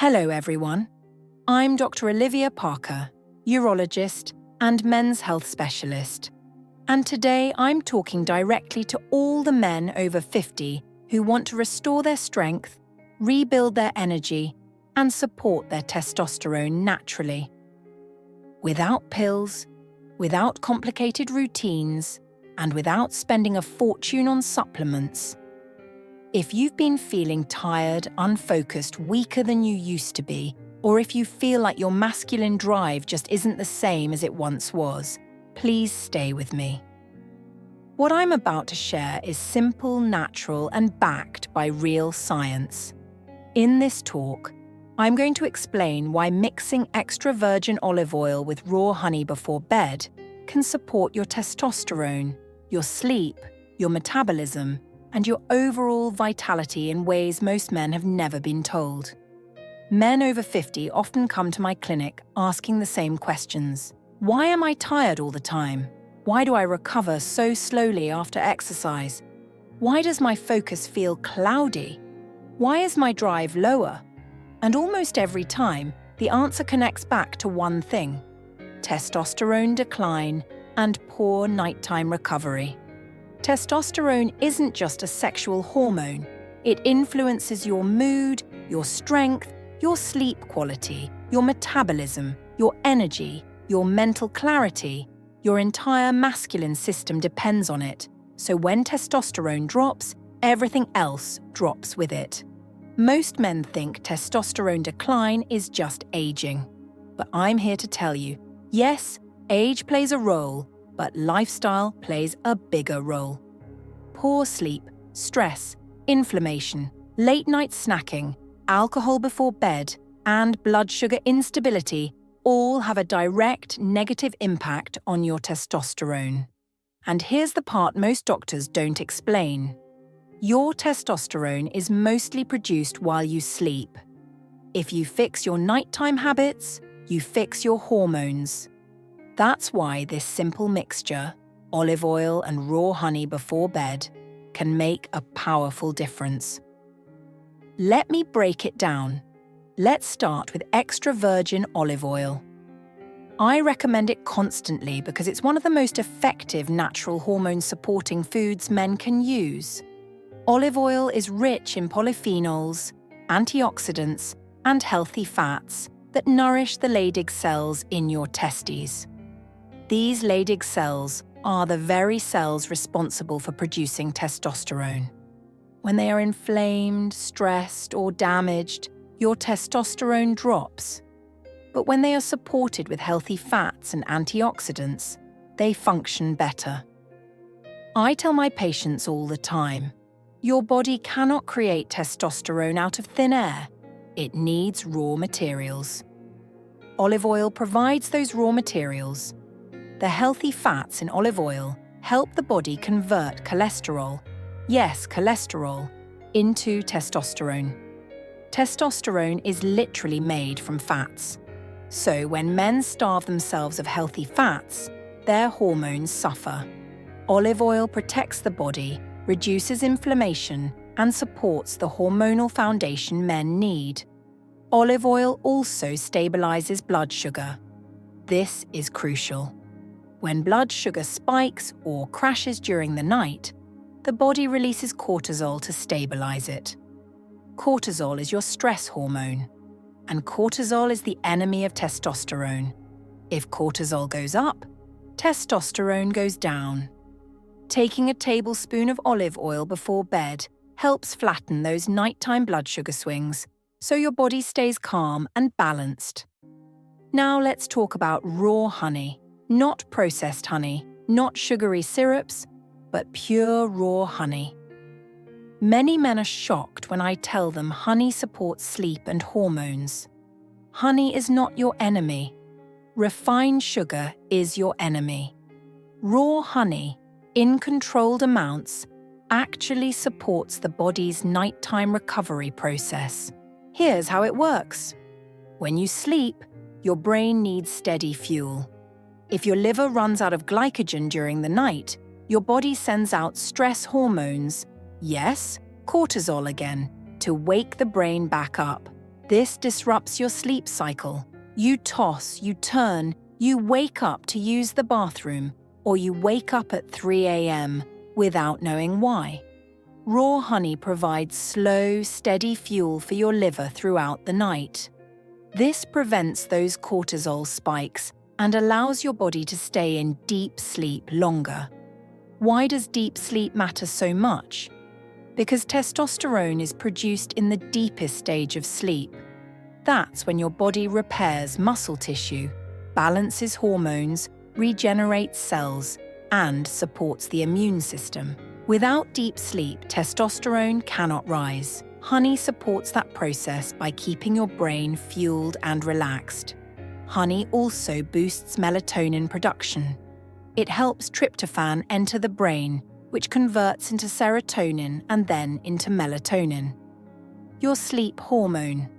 Hello everyone, I'm Dr. Olivia Parker, urologist and men's health specialist. And today I'm talking directly to all the men over 50 who want to restore their strength, rebuild their energy, and support their testosterone naturally. Without pills, without complicated routines, and without spending a fortune on supplements. If you've been feeling tired, unfocused, weaker than you used to be, or if you feel like your masculine drive just isn't the same as it once was, please stay with me. What I'm about to share is simple, natural, and backed by real science. In this talk, I'm going to explain why mixing extra virgin olive oil with raw honey before bed can support your testosterone, your sleep, your metabolism, and your overall vitality in ways most men have never been told. Men over 50 often come to my clinic asking the same questions. Why am I tired all the time? Why do I recover so slowly after exercise? Why does my focus feel cloudy? Why is my drive lower? And almost every time, the answer connects back to one thing: testosterone decline and poor nighttime recovery. Testosterone isn't just a sexual hormone. It influences your mood, your strength, your sleep quality, your metabolism, your energy, your mental clarity. Your entire masculine system depends on it. So when testosterone drops, everything else drops with it. Most men think testosterone decline is just aging. But I'm here to tell you, yes, age plays a role, but lifestyle plays a bigger role. Poor sleep, stress, inflammation, late-night snacking, alcohol before bed, and blood sugar instability all have a direct negative impact on your testosterone. And here's the part most doctors don't explain. Your testosterone is mostly produced while you sleep. If you fix your nighttime habits, you fix your hormones. That's why this simple mixture, olive oil and raw honey before bed, can make a powerful difference. Let me break it down. Let's start with extra virgin olive oil. I recommend it constantly because it's one of the most effective natural hormone-supporting foods men can use. Olive oil is rich in polyphenols, antioxidants, and healthy fats that nourish the Leydig cells in your testes. These Leydig cells are the very cells responsible for producing testosterone. When they are inflamed, stressed, or damaged, your testosterone drops. But when they are supported with healthy fats and antioxidants, they function better. I tell my patients all the time, your body cannot create testosterone out of thin air. It needs raw materials. Olive oil provides those raw materials. The healthy fats in olive oil help the body convert cholesterol, yes, cholesterol, into testosterone. Testosterone is literally made from fats. So when men starve themselves of healthy fats, their hormones suffer. Olive oil protects the body, reduces inflammation, and supports the hormonal foundation men need. Olive oil also stabilizes blood sugar. This is crucial. When blood sugar spikes or crashes during the night, the body releases cortisol to stabilize it. Cortisol is your stress hormone, and cortisol is the enemy of testosterone. If cortisol goes up, testosterone goes down. Taking a tablespoon of olive oil before bed helps flatten those nighttime blood sugar swings, so your body stays calm and balanced. Now let's talk about raw honey. Not processed honey, not sugary syrups, but pure raw honey. Many men are shocked when I tell them honey supports sleep and hormones. Honey is not your enemy. Refined sugar is your enemy. Raw honey, in controlled amounts, actually supports the body's nighttime recovery process. Here's how it works. When you sleep, your brain needs steady fuel. If your liver runs out of glycogen during the night, your body sends out stress hormones, yes, cortisol again, to wake the brain back up. This disrupts your sleep cycle. You toss, you turn, you wake up to use the bathroom, or you wake up at 3 a.m. without knowing why. Raw honey provides slow, steady fuel for your liver throughout the night. This prevents those cortisol spikes and allows your body to stay in deep sleep longer. Why does deep sleep matter so much? Because testosterone is produced in the deepest stage of sleep. That's when your body repairs muscle tissue, balances hormones, regenerates cells, and supports the immune system. Without deep sleep, testosterone cannot rise. Honey supports that process by keeping your brain fueled and relaxed. Honey also boosts melatonin production. It helps tryptophan enter the brain, which converts into serotonin and then into melatonin. Your sleep hormone.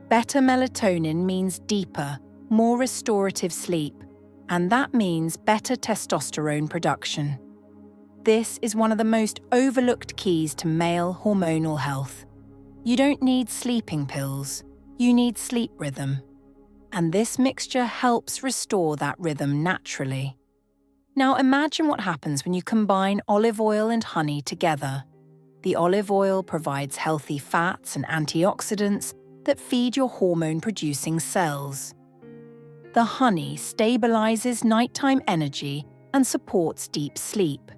Better melatonin means deeper, more restorative sleep, and that means better testosterone production. This is one of the most overlooked keys to male hormonal health. You don't need sleeping pills, you need sleep rhythm. And this mixture helps restore that rhythm naturally. Now imagine what happens when you combine olive oil and honey together. The olive oil provides healthy fats and antioxidants that feed your hormone-producing cells. The honey stabilizes nighttime energy and supports deep sleep.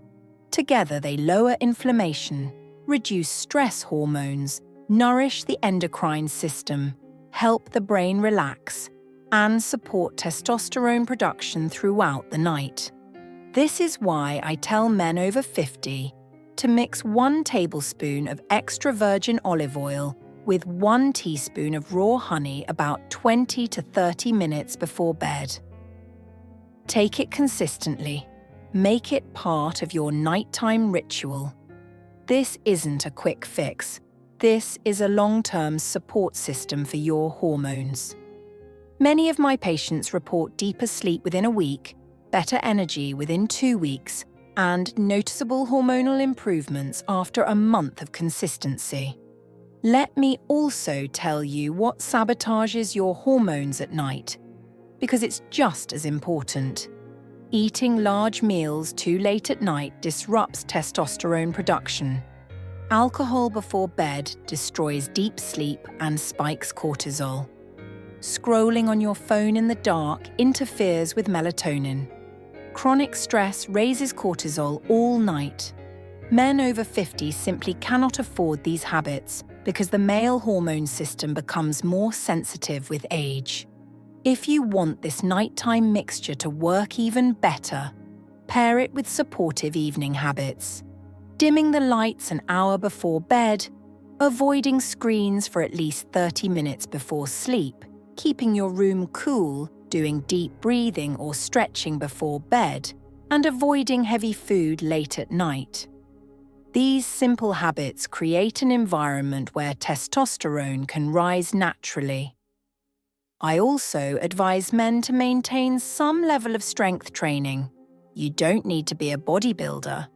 Together they lower inflammation, reduce stress hormones, nourish the endocrine system, help the brain relax, and support testosterone production throughout the night. This is why I tell men over 50 to mix 1 tablespoon of extra virgin olive oil with 1 teaspoon of raw honey about 20 to 30 minutes before bed. Take it consistently. Make it part of your nighttime ritual. This isn't a quick fix. This is a long-term support system for your hormones. Many of my patients report deeper sleep within a week, better energy within 2 weeks, and noticeable hormonal improvements after a month of consistency. Let me also tell you what sabotages your hormones at night, because it's just as important. Eating large meals too late at night disrupts testosterone production. Alcohol before bed destroys deep sleep and spikes cortisol. Scrolling on your phone in the dark interferes with melatonin. Chronic stress raises cortisol all night. Men over 50 simply cannot afford these habits because the male hormone system becomes more sensitive with age. If you want this nighttime mixture to work even better, pair it with supportive evening habits. Dimming the lights an hour before bed, avoiding screens for at least 30 minutes before sleep, keeping your room cool, doing deep breathing or stretching before bed, and avoiding heavy food late at night. These simple habits create an environment where testosterone can rise naturally. I also advise men to maintain some level of strength training. You don't need to be a bodybuilder.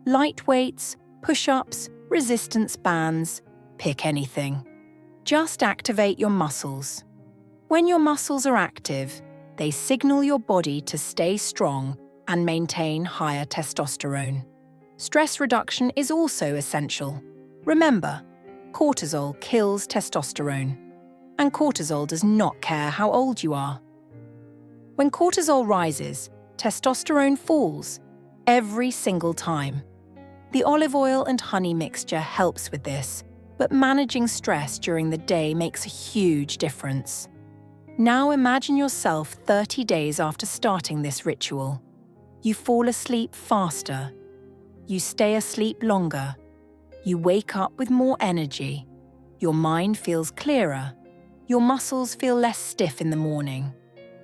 Light weights, push-ups, resistance bands, pick anything. Just activate your muscles. When your muscles are active, they signal your body to stay strong and maintain higher testosterone. Stress reduction is also essential. Remember, cortisol kills testosterone, and cortisol does not care how old you are. When cortisol rises, testosterone falls every single time. The olive oil and honey mixture helps with this, but managing stress during the day makes a huge difference. Now imagine yourself 30 days after starting this ritual. You fall asleep faster. You stay asleep longer. You wake up with more energy. Your mind feels clearer. Your muscles feel less stiff in the morning.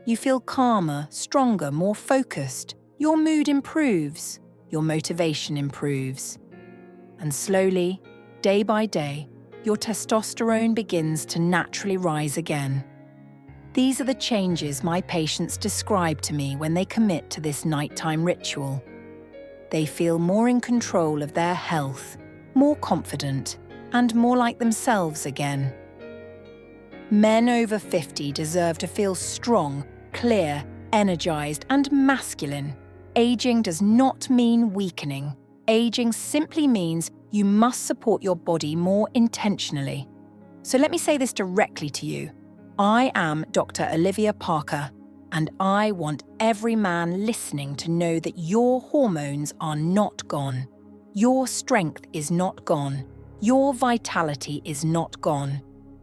You feel calmer, stronger, more focused. Your mood improves. Your motivation improves. And slowly, day by day, your testosterone begins to naturally rise again. These are the changes my patients describe to me when they commit to this nighttime ritual. They feel more in control of their health, more confident, and more like themselves again. Men over 50 deserve to feel strong, clear, energized, and masculine. Aging does not mean weakening. Aging simply means you must support your body more intentionally. So let me say this directly to you. I am Dr. Olivia Parker, and I want every man listening to know that your hormones are not gone. Your strength is not gone. Your vitality is not gone.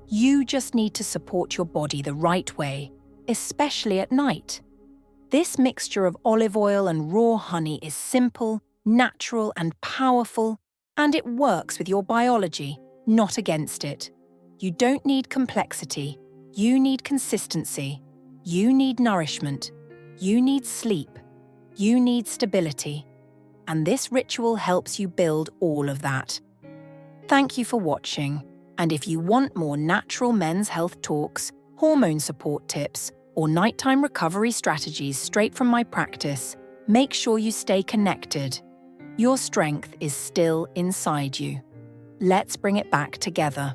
You just need to support your body the right way, especially at night. This mixture of olive oil and raw honey is simple, natural, and powerful, and it works with your biology, not against it. You don't need complexity. You need consistency. You need nourishment. You need sleep. You need stability. And this ritual helps you build all of that. Thank you for watching. And if you want more natural men's health talks, hormone support tips, or nighttime recovery strategies straight from my practice, make sure you stay connected. Your strength is still inside you. Let's bring it back together.